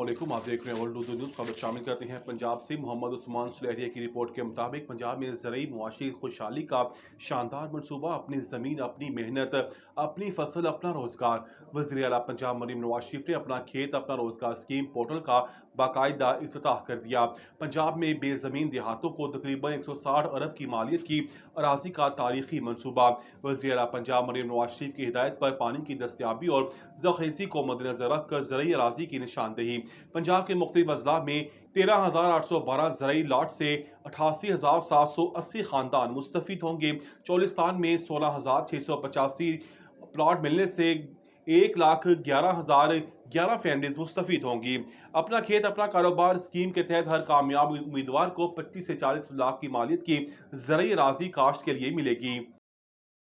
अस्सलामुअलैकुम, आप देख रहे हैं वर्ल्ड उर्दू न्यूज़। खबर शामिल करते हैं पंजाब से। मोहम्मद उस्मान सुलेहरिया की रिपोर्ट के मुताबिक पंजाब में ज़रूरी मुआशी खुशहाली का शानदार मनसूबा। अपनी ज़मीन, अपनी मेहनत, अपनी फसल, अपना रोज़गार। वज़ीर आला पंजाब मरीम नवाज शरीफ ने अपना खेत अपना रोज़गार स्कीम पोर्टल का बाकायदा इफ्तिताह कर दिया। पंजाब में बेज़मीन देहातों को तकरीबन 160 अरब की मालियत की अराजी का तारीखी मनसूबा। वज़ीर आला पंजाब मरीम नवाज शरीफ की हिदायत पर पानी की दस्तियाबी और ज़रख़ीज़ी को मद्देनज़र रखकर ज़रूरी अराजी की निशानदेही। पंजाब के मुख्तलिफ अजला में 13,812 ज़रूरी लॉट से 88,780 खानदान मुस्तफ़ीद होंगे। चोलिस्तान में 16,685 प्लॉट मिलने से 1,11,011 फैमिलीज मुस्तफ़ीद होंगी। अपना खेत अपना कारोबार स्कीम के तहत हर कामयाब उम्मीदवार को 25 से 40 लाख की मालियत की ज़रूरी अराजी काश्त के लिए मिलेगी।